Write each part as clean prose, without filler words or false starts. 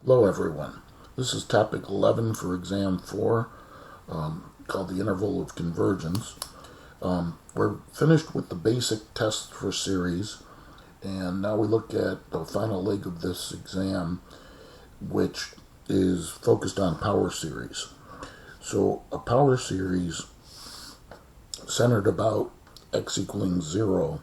Hello everyone. This is topic 11 for exam 4, called the interval of convergence. We're finished with the basic tests for series, and now we look at the final leg of this exam, which is focused on power series. So a power series centered about x equaling 0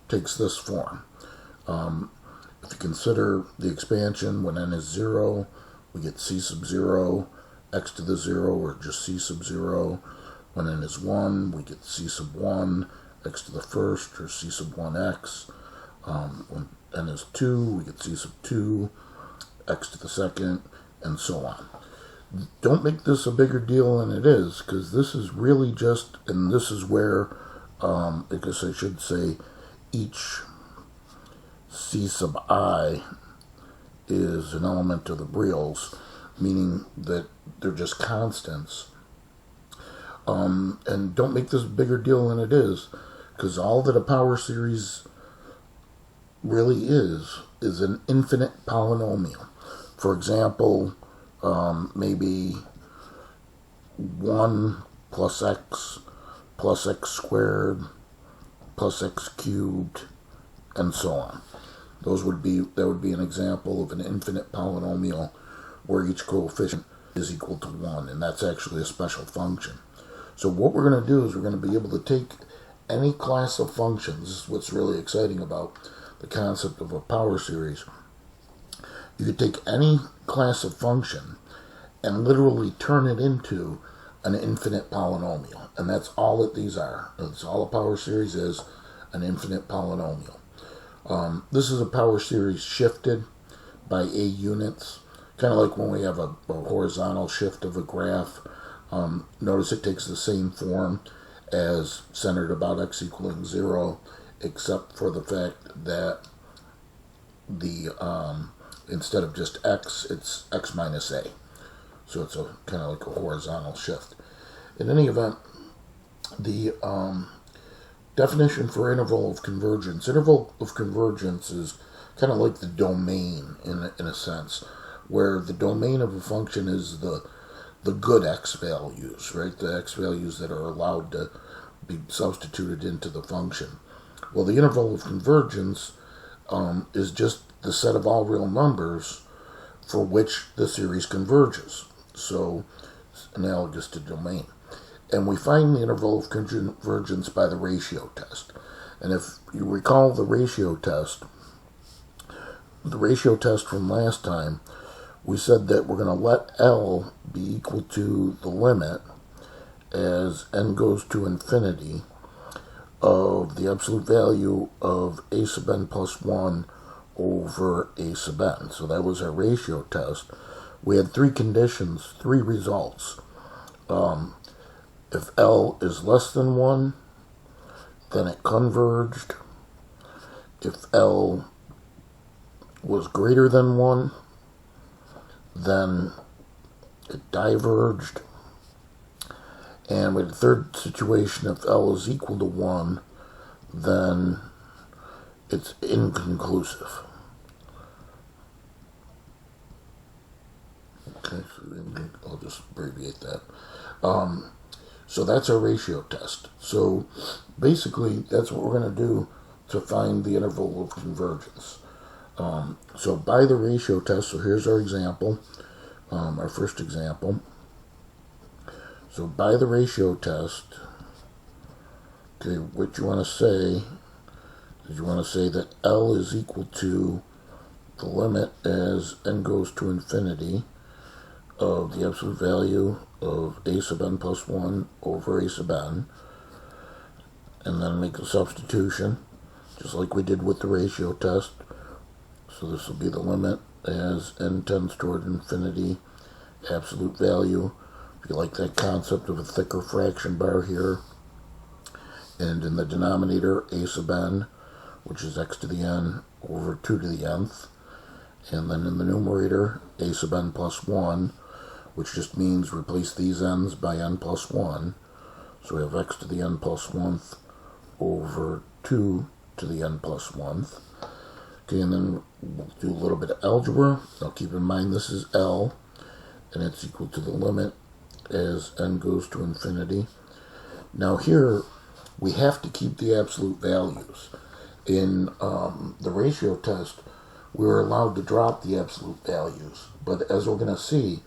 takes this form. If you consider the expansion, when n is 0, we get c sub 0, x to the 0, or just c sub 0. When n is 1, we get c sub 1, x to the first, or c sub 1x. When n is 2, we get c sub 2, x to the second, and so on. Don't make this a bigger deal than it is, because this is really just, and this is where, I guess I should say, each c sub I is an element of the reals, meaning that they're just constants. And don't make this a bigger deal than it is, because all that a power series really is an infinite polynomial. For example, maybe 1 plus x squared plus x cubed, and so on. That would be an example of an infinite polynomial where each coefficient is equal to 1, and that's actually a special function. So what we're going to do is we're going to be able to take any class of functions. This is what's really exciting about the concept of a power series. You could take any class of function and literally turn it into an infinite polynomial, and that's all that these are. That's all a power series is, an infinite polynomial. This is a power series shifted by a units, kind of like when we have a horizontal shift of a graph. Notice it takes the same form as centered about x equaling 0, except for the fact that instead of just x, it's x minus a. So it's a kind of like a horizontal shift. In any event, the definition for interval of convergence. Interval of convergence is kind of like the domain in a sense, where the domain of a function is the good x values, right? The x values that are allowed to be substituted into the function. Well, the interval of convergence is just the set of all real numbers for which the series converges. So it's analogous to domain. And we find the interval of convergence by the ratio test. And if you recall the ratio test from last time, we said that we're going to let L be equal to the limit as n goes to infinity of the absolute value of a sub n plus 1 over a sub n. So that was our ratio test. We had three conditions, three results. If L is less than 1, then it converged. If L was greater than 1, then it diverged. And with the third situation, if L is equal to 1, then it's inconclusive. Okay, so I'll just abbreviate that. So that's our ratio test. So basically, that's what we're going to do to find the interval of convergence. So by the ratio test, so here's our example, our first example. So by the ratio test, okay, what you want to say is you want to say that L is equal to the limit as n goes to infinity of the absolute value of a sub n plus 1 over a sub n, and then make a substitution, just like we did with the ratio test. So this will be the limit as n tends toward infinity, absolute value, if you like that concept of a thicker fraction bar here, and in the denominator a sub n, which is x to the n over 2 to the nth, and then in the numerator a sub n plus 1, which just means replace these n's by n plus 1. So we have x to the n plus 1th over 2 to the n plus 1th. Okay, and then we'll do a little bit of algebra. Now keep in mind this is L, and it's equal to the limit as n goes to infinity. Now here, we have to keep the absolute values. In the ratio test, we're allowed to drop the absolute values. But as we're going to see,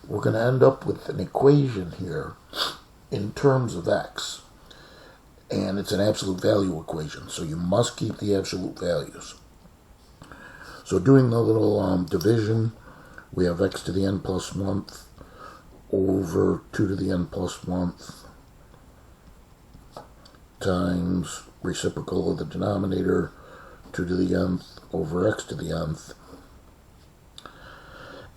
we're going to end up with an equation here in terms of x. And it's an absolute value equation, so you must keep the absolute values. So doing the little division, we have x to the n plus 1th over 2 to the n plus 1th times reciprocal of the denominator, 2 to the nth over x to the nth.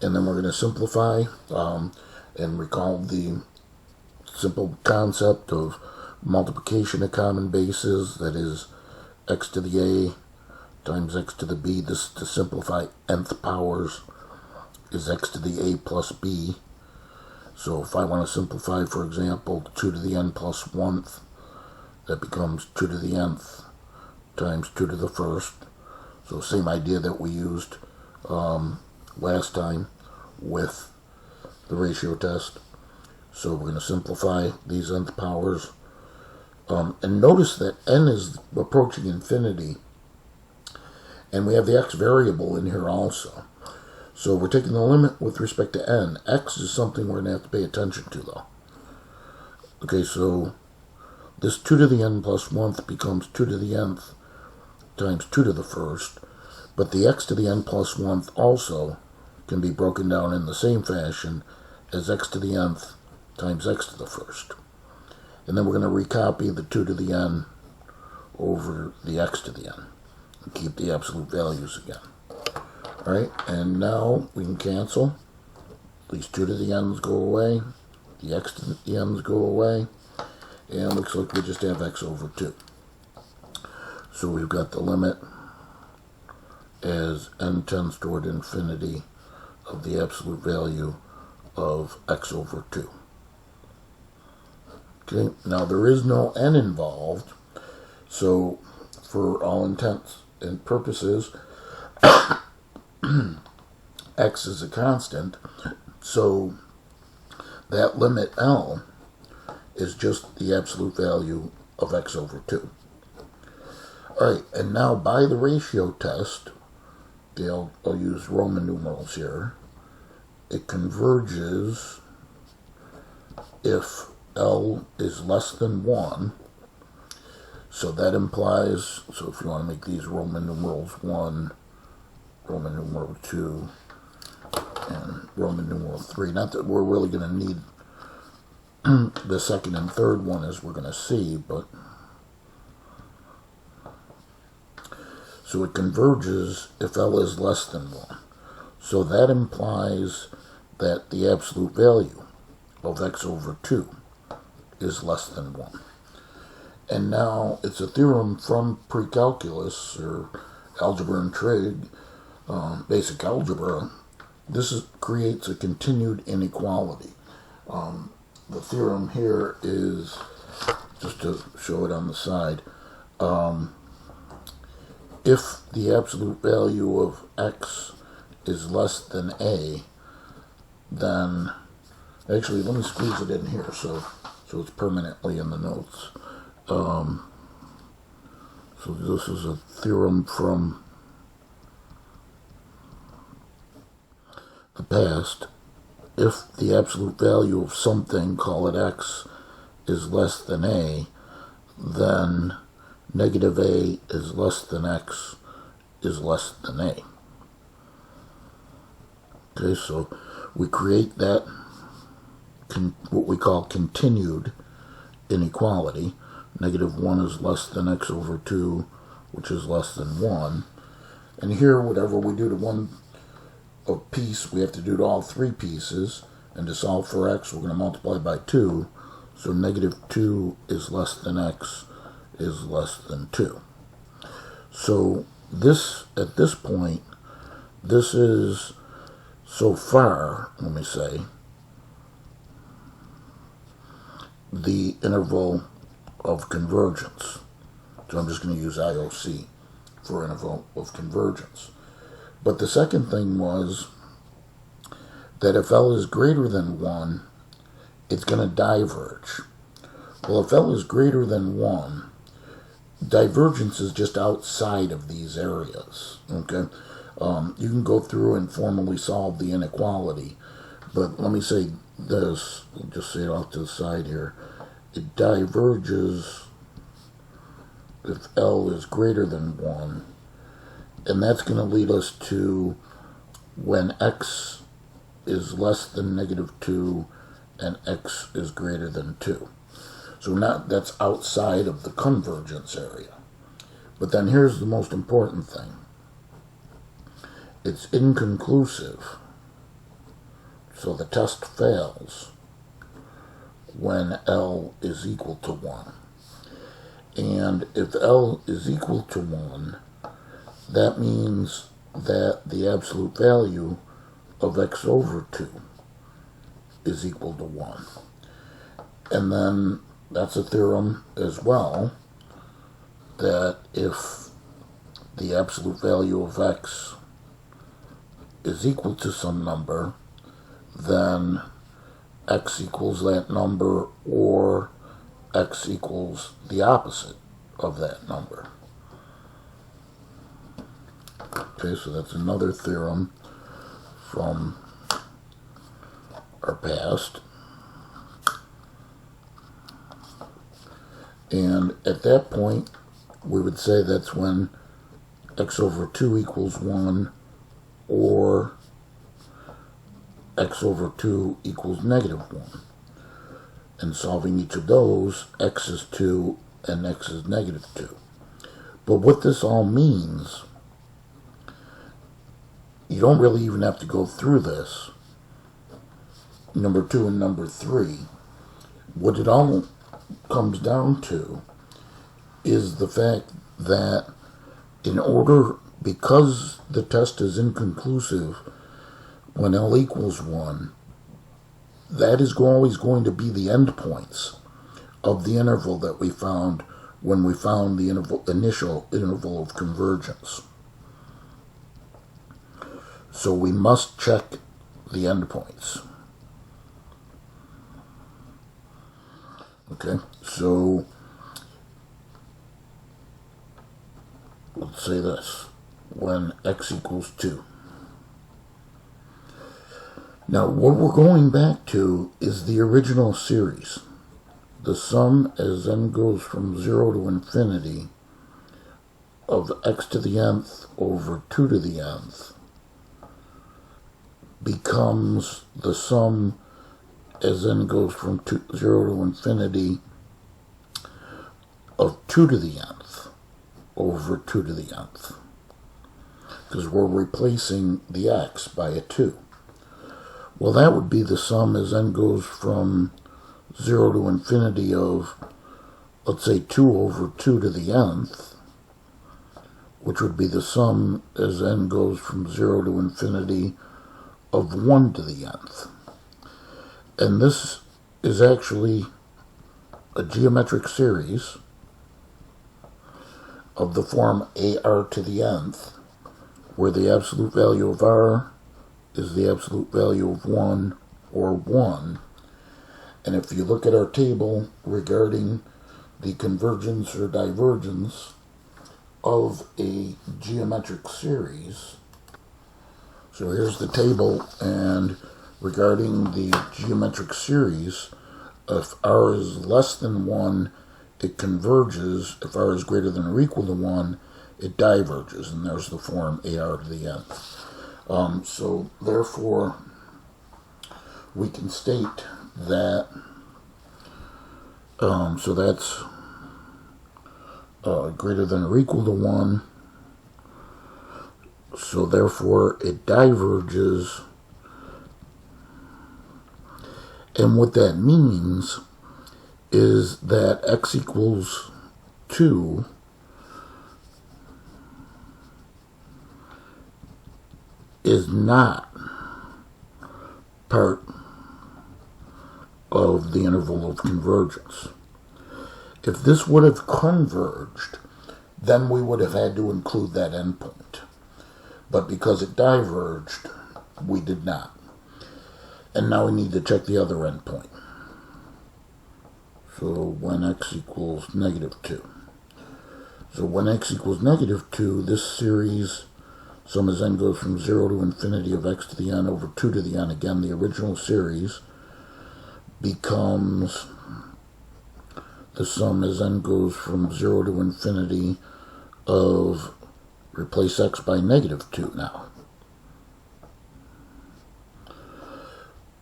And then we're going to simplify and recall the simple concept of multiplication of common bases, that is x to the a times x to the b. This, to simplify nth powers, is x to the a plus b. So if I want to simplify, for example, 2 to the n plus 1th, that becomes 2 to the nth times 2 to the 1st. So same idea that we used last time with the ratio test. So we're going to simplify these nth powers. And notice that n is approaching infinity. And we have the x variable in here also. So we're taking the limit with respect to n. X is something we're going to have to pay attention to, though. Okay, so this 2 to the n plus 1th becomes 2 to the nth times 2 to the 1st. But the x to the n plus 1th also can be broken down in the same fashion as x to the nth times x to the 1st. And then we're going to recopy the 2 to the n over the x to the n and keep the absolute values again. Alright, and now we can cancel. These 2 to the n's go away, the x to the n's go away, and it looks like we just have x over 2. So we've got the limit as n tends toward infinity of the absolute value of x over 2. Okay, now there is no n involved, so for all intents and purposes, x is a constant, so that limit L is just the absolute value of x over 2. Alright, and now by the ratio test, I'll use Roman numerals here, it converges if L is less than 1. So that implies, so if you want to make these Roman numerals 1, Roman numeral 2, and Roman numeral 3, not that we're really going to need the second and third one as we're going to see, but so it converges if L is less than 1. So that implies that the absolute value of x over 2 is less than 1. And now it's a theorem from pre-calculus, or algebra and trig, basic algebra. This creates a continued inequality. The theorem here is, just to show it on the side, if the absolute value of x is less than a, then, actually let me squeeze it in here so it's permanently in the notes. So this is a theorem from the past. If the absolute value of something, call it x, is less than a, then negative a is less than x is less than a. Okay, so we create that, what we call continued inequality. Negative 1 is less than x over 2, which is less than 1. And here, whatever we do to one piece, we have to do to all three pieces. And to solve for x, we're going to multiply by 2. So negative 2 is less than x is less than 2. So this, at this point, this is, so far, let me say, the interval of convergence. So I'm just going to use IOC. for interval of convergence. But the second thing was that if L is greater than 1, it's going to diverge. Well, if L is greater than 1, divergence is just outside of these areas. Okay, you can go through and formally solve the inequality, but let me say this, I'll just say it off to the side here. It diverges if L is greater than 1, and that's going to lead us to when x is less than -2 and x is greater than 2. So now that's outside of the convergence area. But then here's the most important thing. It's inconclusive, so the test fails when L is equal to 1. And if L is equal to 1, that means that the absolute value of x over 2 is equal to 1. And then that's a theorem as well, that if the absolute value of x is equal to some number, then x equals that number, or x equals the opposite of that number. Okay, so that's another theorem from our past. And at that point, we would say that's when x over 2 equals 1, or x over 2 equals -1. And solving each of those, x is 2 and x is -2. But what this all means, you don't really even have to go through this, number 2 and number 3. What it all comes down to is the fact that in order, because the test is inconclusive when L equals 1, that is always going to be the endpoints of the interval that we found when we found the initial interval of convergence. So we must check the endpoints. Okay, so let's say this, when x equals 2. Now what we're going back to is the original series. The sum as n goes from 0 to infinity of x to the nth over 2 to the nth becomes the sum as n goes from 0 to infinity of 2 to the nth over 2 to the nth. Because we're replacing the x by a 2. Well, that would be the sum as n goes from 0 to infinity of, let's say, 2 over 2 to the nth, which would be the sum as n goes from 0 to infinity of 1 to the nth. And this is actually a geometric series of the form AR to the nth, where the absolute value of R is the absolute value of 1, or 1. And if you look at our table regarding the convergence or divergence of a geometric series, so here's the table, and regarding the geometric series, if R is less than 1, it converges. If R is greater than or equal to 1, it diverges, and there's the form AR to the nth. So therefore, we can state that, so that's greater than or equal to 1, so therefore it diverges. And what that means is that x equals 2 is not part of the interval of convergence. If this would have converged, then we would have had to include that endpoint. But because it diverged, we did not. And now we need to check the other endpoint. So when x equals -2. So when x equals -2, this series, sum as n goes from 0 to infinity of x to the n over 2 to the n, again, the original series, becomes the sum as n goes from 0 to infinity of, replace x by -2 now,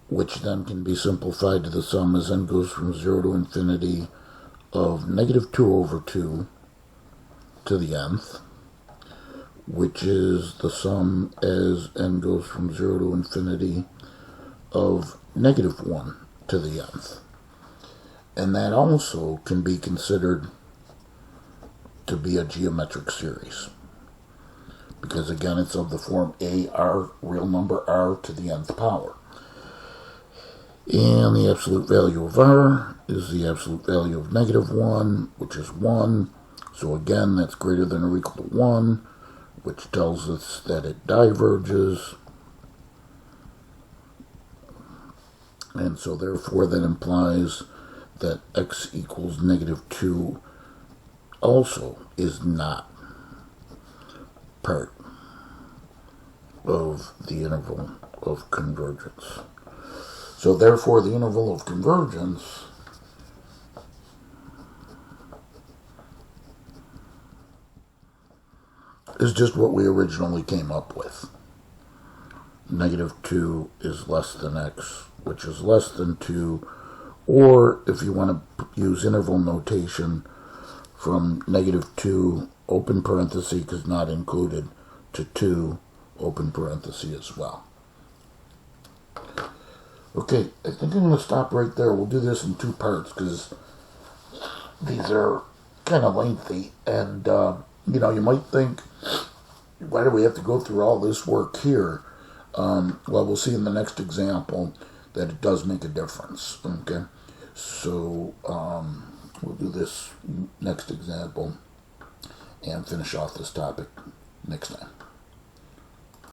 which then can be simplified to the sum as n goes from 0 to infinity of -2 over 2 to the nth, which is the sum as n goes from 0 to infinity of -1 to the nth. And that also can be considered to be a geometric series, because again it's of the form a r, real number r to the nth power. And the absolute value of r is the absolute value of -1, which is 1. So again, that's greater than or equal to 1, which tells us that it diverges. And so therefore that implies that x equals -2 also is not part of the interval of convergence. So therefore the interval of convergence is just what we originally came up with. -2 is less than x, which is less than 2, or if you want to use interval notation, from -2, open parenthesis, because not included, to 2, open parenthesis as well. Okay, I think I'm going to stop right there. We'll do this in 2 parts, because these are kind of lengthy, and, you might think, why do we have to go through all this work here? Well, we'll see in the next example that it does make a difference, okay? So, we'll do this next example and finish off this topic next time.